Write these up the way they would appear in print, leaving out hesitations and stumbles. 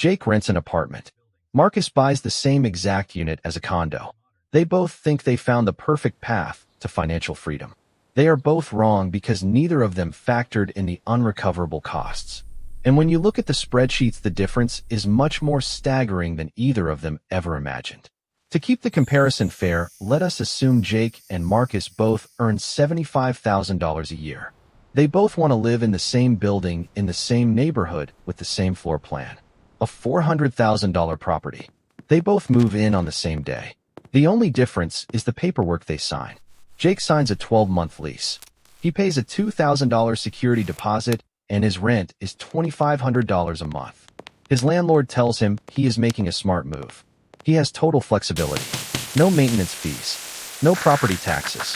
Jake rents an apartment. Marcus buys the same exact unit as a condo. They both think they found the perfect path to financial freedom. They are both wrong because neither of them factored in the unrecoverable costs. And when you look at the spreadsheets, the difference is much more staggering than either of them ever imagined. To keep the comparison fair, let us assume Jake and Marcus both earn $75,000 a year. They both want to live in the same building, in the same neighborhood, with the same floor plan. A $400,000 property. They both move in on the same day. The only difference is the paperwork they sign. Jake signs a 12-month lease. He pays a $2,000 security deposit, and his rent is $2,500 a month. His landlord tells him he is making a smart move. He has total flexibility. No maintenance fees. No property taxes.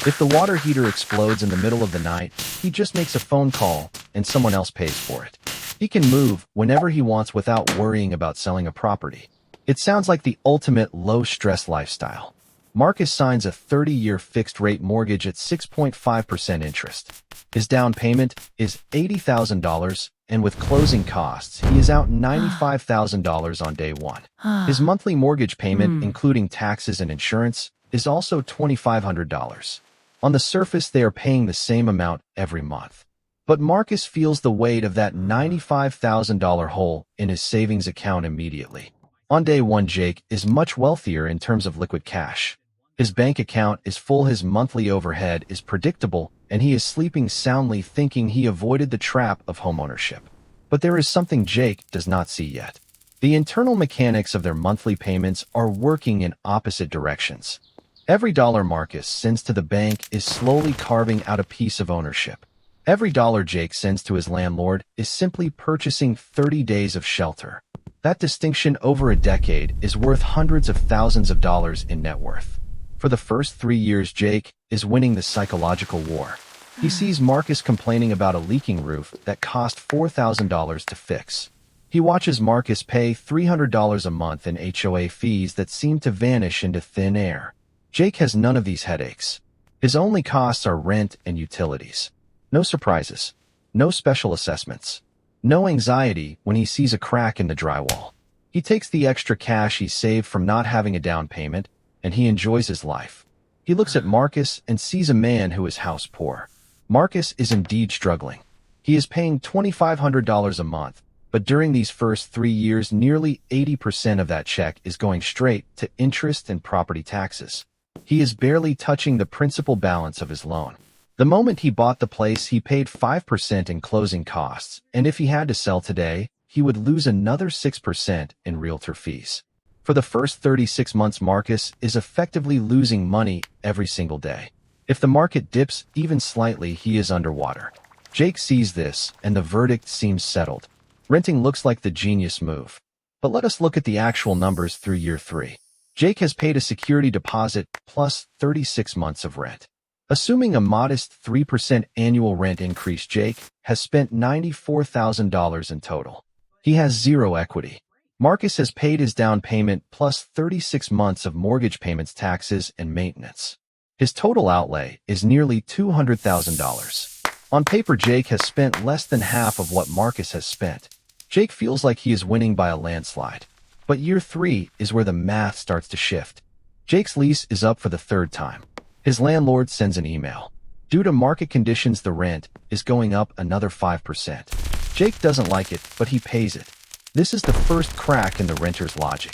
If the water heater explodes in the middle of the night, he just makes a phone call, and someone else pays for it. He can move whenever he wants without worrying about selling a property. It sounds like the ultimate low-stress lifestyle. Marcus signs a 30-year fixed-rate mortgage at 6.5% interest. His down payment is $80,000, and with closing costs, he is out $95,000 on day one. His monthly mortgage payment, including taxes and insurance, is also $2,500. On the surface, they are paying the same amount every month. But Marcus feels the weight of that $95,000 hole in his savings account immediately. On day one, Jake is much wealthier in terms of liquid cash. His bank account is full, his monthly overhead is predictable, and he is sleeping soundly thinking he avoided the trap of homeownership. But there is something Jake does not see yet. The internal mechanics of their monthly payments are working in opposite directions. Every dollar Marcus sends to the bank is slowly carving out a piece of ownership. Every dollar Jake sends to his landlord is simply purchasing 30 days of shelter. That distinction over a decade is worth hundreds of thousands of dollars in net worth. For the first 3 years, Jake is winning the psychological war. He sees Marcus complaining about a leaking roof that cost $4,000 to fix. He watches Marcus pay $300 a month in HOA fees that seem to vanish into thin air. Jake has none of these headaches. His only costs are rent and utilities. No surprises. No special assessments. No anxiety when he sees a crack in the drywall. He takes the extra cash he saved from not having a down payment, and he enjoys his life. He looks at Marcus and sees a man who is house poor. Marcus is indeed struggling. He is paying $2,500 a month, but during these first 3 years, nearly 80% of that check is going straight to interest and property taxes. He is barely touching the principal balance of his loan. The moment he bought the place, he paid 5% in closing costs, and if he had to sell today, he would lose another 6% in realtor fees. For the first 36 months, Marcus is effectively losing money every single day. If the market dips even slightly, he is underwater. Jake sees this, and the verdict seems settled. Renting looks like the genius move. But let us look at the actual numbers through year 3. Jake has paid a security deposit plus 36 months of rent. Assuming a modest 3% annual rent increase, Jake has spent $94,000 in total. He has zero equity. Marcus has paid his down payment plus 36 months of mortgage payments, taxes, and maintenance. His total outlay is nearly $200,000. On paper, Jake has spent less than half of what Marcus has spent. Jake feels like he is winning by a landslide. But year 3 is where the math starts to shift. Jake's lease is up for the 3rd time. His landlord sends an email. Due to market conditions, the rent is going up another 5%. Jake doesn't like it, but he pays it. This is the first crack in the renter's logic.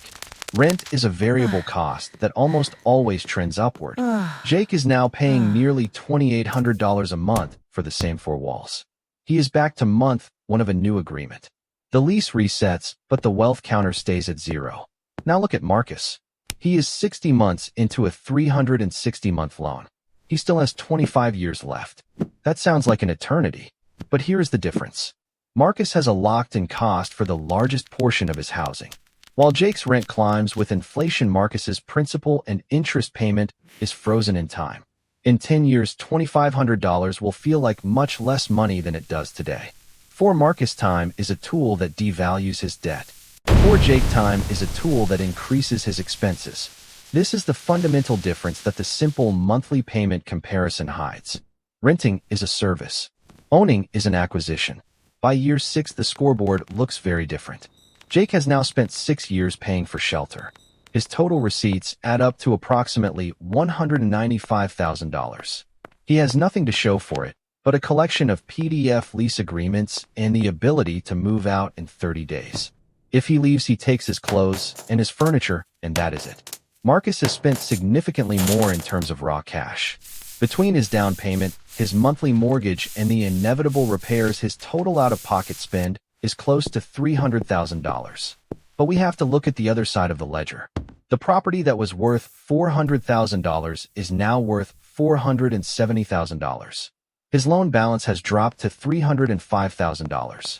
Rent is a variable cost that almost always trends upward. Jake is now paying nearly $2,800 a month for the same 4 walls. He is back to month 1 of a new agreement. The lease resets, but the wealth counter stays at 0. Now look at Marcus. He is 60 months into a 360-month loan. He still has 25 years left. That sounds like an eternity. But here is the difference. Marcus has a locked-in cost for the largest portion of his housing. While Jake's rent climbs with inflation, Marcus's principal and interest payment is frozen in time. In 10 years, $2,500 will feel like much less money than it does today. For Marcus, time is a tool that devalues his debt. For Jake, time is a tool that increases his expenses. This is the fundamental difference that the simple monthly payment comparison hides. Renting is a service. Owning is an acquisition. By year 6, the scoreboard looks very different. Jake has now spent 6 years paying for shelter. His total receipts add up to approximately $195,000. He has nothing to show for it, but a collection of PDF lease agreements and the ability to move out in 30 days. If he leaves, he takes his clothes and his furniture, and that is it. Marcus has spent significantly more in terms of raw cash. Between his down payment, his monthly mortgage, and the inevitable repairs, his total out-of-pocket spend is close to $300,000. But we have to look at the other side of the ledger. The property that was worth $400,000 is now worth $470,000. His loan balance has dropped to $305,000.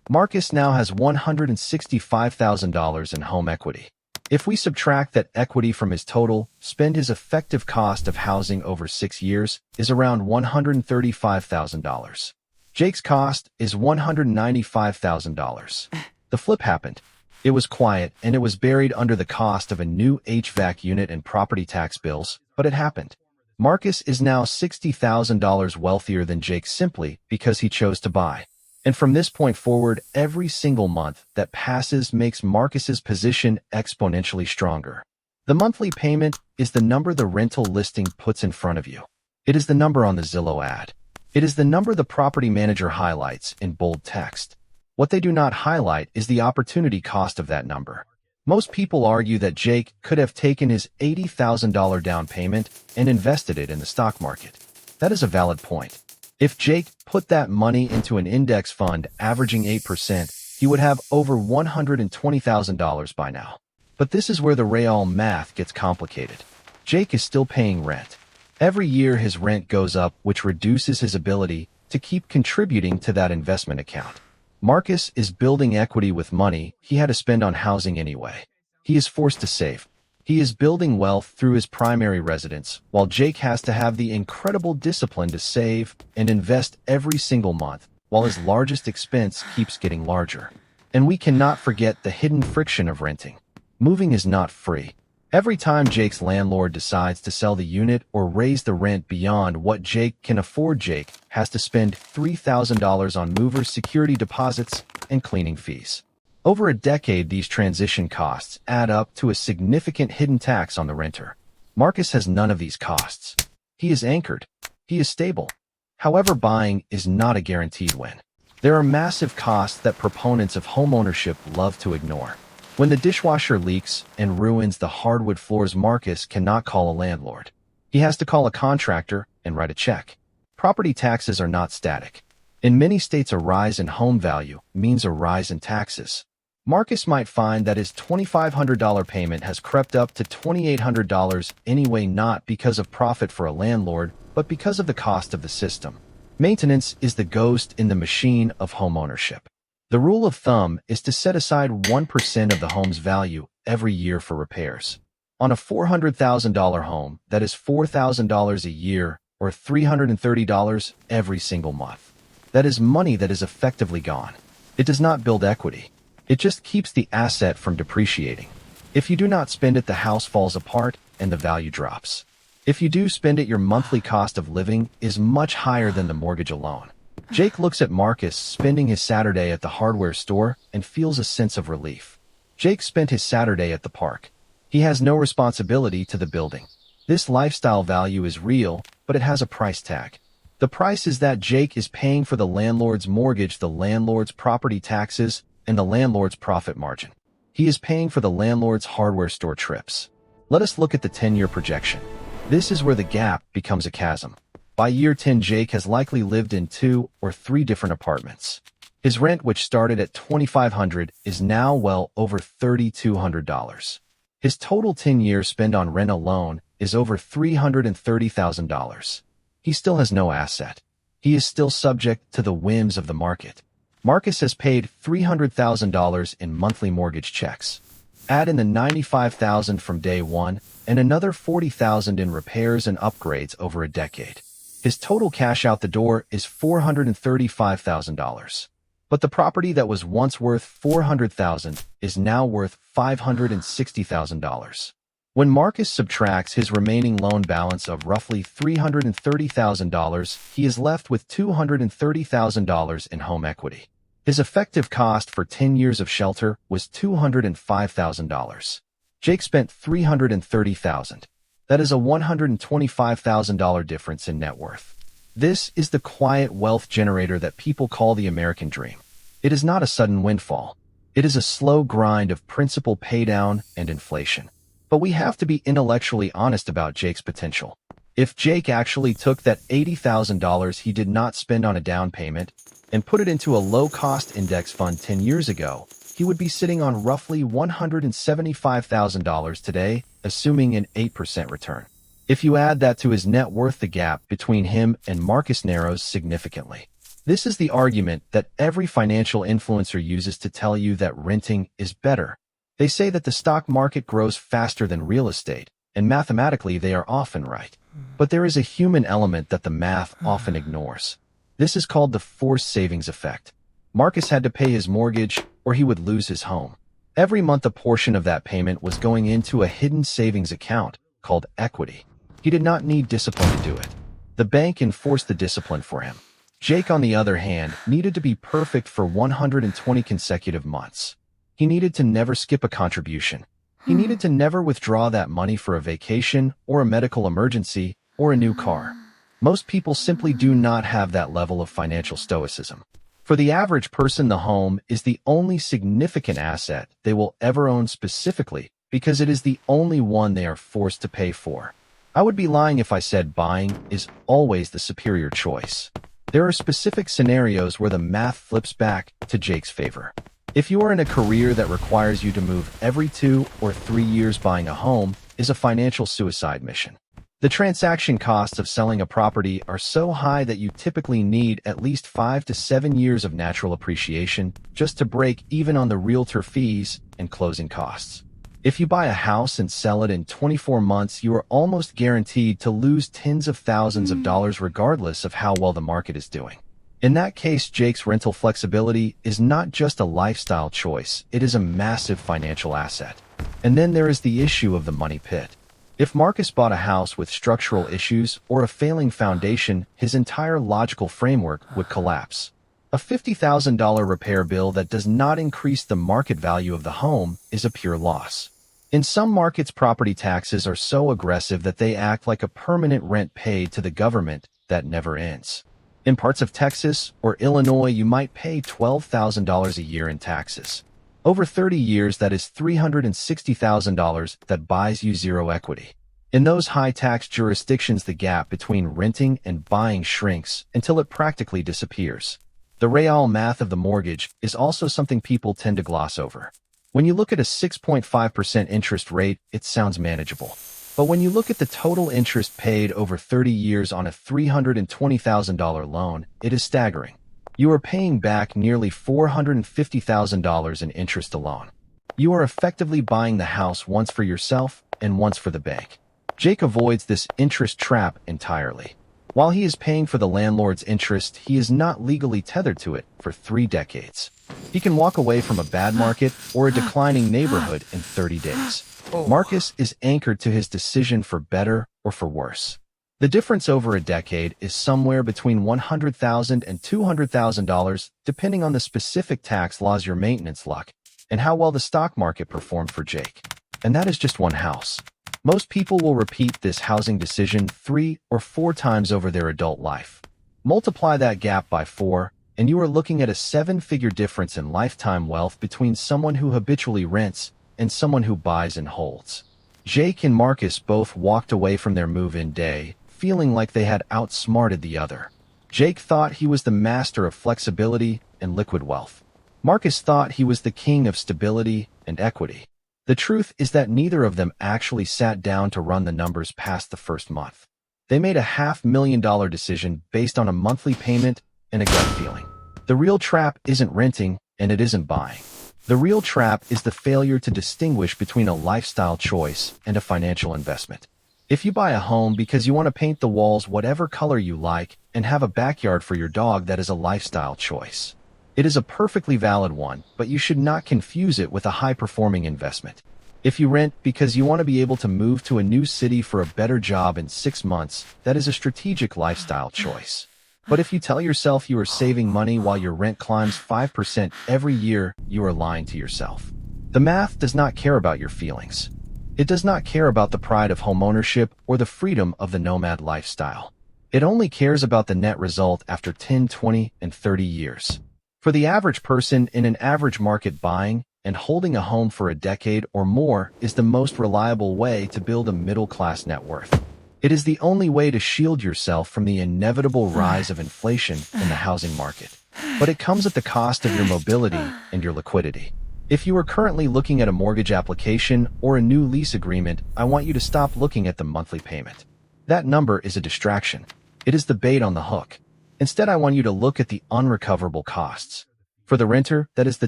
Marcus now has $165,000 in home equity. If we subtract that equity from his total spend, his effective cost of housing over 6 years is around $135,000. Jake's cost is $195,000. The flip happened. It was quiet, and it was buried under the cost of a new HVAC unit and property tax bills, but it happened. Marcus is now $60,000 wealthier than Jake simply because he chose to buy. And from this point forward, every single month that passes makes Marcus's position exponentially stronger. The monthly payment is the number the rental listing puts in front of you. It is the number on the Zillow ad. It is the number the property manager highlights in bold text. What they do not highlight is the opportunity cost of that number. Most people argue that Jake could have taken his $80,000 down payment and invested it in the stock market. That is a valid point. If Jake put that money into an index fund averaging 8%, he would have over $120,000 by now. But this is where the real math gets complicated. Jake is still paying rent. Every year his rent goes up, which reduces his ability to keep contributing to that investment account. Marcus is building equity with money he had to spend on housing anyway. He is forced to save. He is building wealth through his primary residence, while Jake has to have the incredible discipline to save and invest every single month, while his largest expense keeps getting larger. And we cannot forget the hidden friction of renting. Moving is not free. Every time Jake's landlord decides to sell the unit or raise the rent beyond what Jake can afford, Jake has to spend $3,000 on movers, security deposits, and cleaning fees. Over a decade, these transition costs add up to a significant hidden tax on the renter. Marcus has none of these costs. He is anchored. He is stable. However, buying is not a guaranteed win. There are massive costs that proponents of homeownership love to ignore. When the dishwasher leaks and ruins the hardwood floors, Marcus cannot call a landlord. He has to call a contractor and write a check. Property taxes are not static. In many states, a rise in home value means a rise in taxes. Marcus might find that his $2,500 payment has crept up to $2,800 anyway, not because of profit for a landlord, but because of the cost of the system. Maintenance is the ghost in the machine of homeownership. The rule of thumb is to set aside 1% of the home's value every year for repairs. On a $400,000 home, that is $4,000 a year or $330 every single month. That is money that is effectively gone. It does not build equity. It just keeps the asset from depreciating. If you do not spend it, the house falls apart and the value drops. If you do spend it, your monthly cost of living is much higher than the mortgage alone. Jake looks at Marcus spending his Saturday at the hardware store and feels a sense of relief. Jake spent his Saturday at the park. He has no responsibility to the building. This lifestyle value is real, but it has a price tag. The price is that Jake is paying for the landlord's mortgage, the landlord's property taxes, and the landlord's profit margin. He is paying for the landlord's hardware store trips. Let us look at the 10-year projection. This is where the gap becomes a chasm. By year 10, Jake has likely lived in 2 or 3 different apartments. His rent, which started at $2,500, is now well over $3,200. His total 10-year spend on rent alone is over $330,000. He still has no asset. He is still subject to the whims of the market. Marcus has paid $300,000 in monthly mortgage checks. Add in the $95,000 from day one and another $40,000 in repairs and upgrades over a decade. His total cash out the door is $435,000. But the property that was once worth $400,000 is now worth $560,000. When Marcus subtracts his remaining loan balance of roughly $330,000, he is left with $230,000 in home equity. His effective cost for 10 years of shelter was $205,000. Jake spent $330,000. That is a $125,000 difference in net worth. This is the quiet wealth generator that people call the American dream. It is not a sudden windfall. It is a slow grind of principal paydown and inflation. But we have to be intellectually honest about Jake's potential. If Jake actually took that $80,000 he did not spend on a down payment and put it into a low-cost index fund 10 years ago, he would be sitting on roughly $175,000 today, assuming an 8% return. If you add that to his net worth, the gap between him and Marcus narrows significantly. This is the argument that every financial influencer uses to tell you that renting is better. They say that the stock market grows faster than real estate, and mathematically they are often right. But there is a human element that the math often ignores. This is called the forced savings effect. Marcus had to pay his mortgage or he would lose his home. Every month a portion of that payment was going into a hidden savings account called equity. He did not need discipline to do it. The bank enforced the discipline for him. Jake, on the other hand, needed to be perfect for 120 consecutive months. He needed to never skip a contribution. He needed to never withdraw that money for a vacation or a medical emergency or a new car. Most people simply do not have that level of financial stoicism. For the average person, the home is the only significant asset they will ever own, specifically because it is the only one they are forced to pay for. I would be lying if I said buying is always the superior choice. There are specific scenarios where the math flips back to Jake's favor. If you are in a career that requires you to move every 2 or 3 years, buying a home is a financial suicide mission. The transaction costs of selling a property are so high that you typically need at least 5 to 7 years of natural appreciation just to break even on the realtor fees and closing costs. If you buy a house and sell it in 24 months, you are almost guaranteed to lose tens of thousands of dollars regardless of how well the market is doing. In that case, Jake's rental flexibility is not just a lifestyle choice, it is a massive financial asset. And then there is the issue of the money pit. If Marcus bought a house with structural issues or a failing foundation, his entire logical framework would collapse. A $50,000 repair bill that does not increase the market value of the home is a pure loss. In some markets, property taxes are so aggressive that they act like a permanent rent paid to the government that never ends. In parts of Texas or Illinois, you might pay $12,000 a year in taxes. Over 30 years, that is $360,000 that buys you zero equity. In those high-tax jurisdictions, the gap between renting and buying shrinks until it practically disappears. The real math of the mortgage is also something people tend to gloss over. When you look at a 6.5% interest rate, it sounds manageable. But when you look at the total interest paid over 30 years on a $320,000 loan, it is staggering. You are paying back nearly $450,000 in interest alone. You are effectively buying the house once for yourself and once for the bank. Jake avoids this interest trap entirely. While he is paying for the landlord's interest, he is not legally tethered to it for 3 decades. He can walk away from a bad market or a declining neighborhood in 30 days. Marcus is anchored to his decision for better or for worse. The difference over a decade is somewhere between $100,000 and $200,000, depending on the specific tax laws, your maintenance luck, and how well the stock market performed for Jake. And that is just one house. Most people will repeat this housing decision 3 or 4 times over their adult life. Multiply that gap by 4, and you are looking at a 7-figure difference in lifetime wealth between someone who habitually rents and someone who buys and holds. Jake and Marcus both walked away from their move-in day feeling like they had outsmarted the other. Jake thought he was the master of flexibility and liquid wealth. Marcus thought he was the king of stability and equity. The truth is that neither of them actually sat down to run the numbers past the first month. They made a $500,000 decision based on a monthly payment and a gut feeling. The real trap isn't renting, and it isn't buying. The real trap is the failure to distinguish between a lifestyle choice and a financial investment. If you buy a home because you want to paint the walls whatever color you like and have a backyard for your dog, that is a lifestyle choice. It is a perfectly valid one, but you should not confuse it with a high-performing investment. If you rent because you want to be able to move to a new city for a better job in 6 months, that is a strategic lifestyle choice. But if you tell yourself you are saving money while your rent climbs 5% every year, you are lying to yourself. The math does not care about your feelings. It does not care about the pride of homeownership or the freedom of the nomad lifestyle. It only cares about the net result after 10, 20, and 30 years. For the average person in an average market, buying and holding a home for a decade or more is the most reliable way to build a middle-class net worth. It is the only way to shield yourself from the inevitable rise of inflation in the housing market. But it comes at the cost of your mobility and your liquidity. If you are currently looking at a mortgage application or a new lease agreement, I want you to stop looking at the monthly payment. That number is a distraction. It is the bait on the hook. Instead, I want you to look at the unrecoverable costs. For the renter, that is the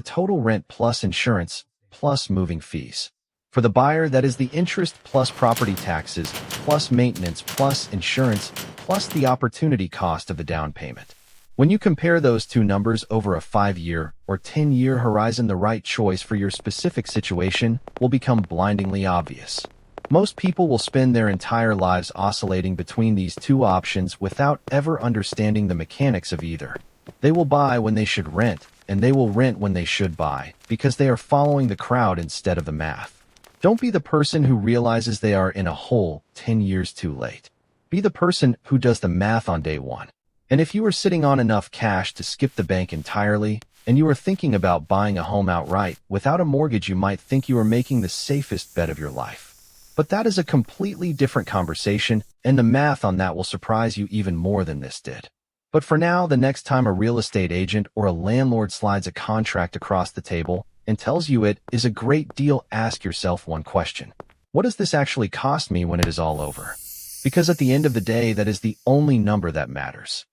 total rent plus insurance, plus moving fees. For the buyer, that is the interest plus property taxes, plus maintenance, plus insurance, plus the opportunity cost of the down payment. When you compare those two numbers over a 5-year or 10-year horizon, the right choice for your specific situation will become blindingly obvious. Most people will spend their entire lives oscillating between these two options without ever understanding the mechanics of either. They will buy when they should rent, and they will rent when they should buy, because they are following the crowd instead of the math. Don't be the person who realizes they are in a hole 10 years too late. Be the person who does the math on day one. And if you are sitting on enough cash to skip the bank entirely, and you are thinking about buying a home outright without a mortgage, you might think you are making the safest bet of your life. But that is a completely different conversation, and the math on that will surprise you even more than this did. But for now, the next time a real estate agent or a landlord slides a contract across the table and tells you it is a great deal, ask yourself one question. What does this actually cost me when it is all over? Because at the end of the day, that is the only number that matters.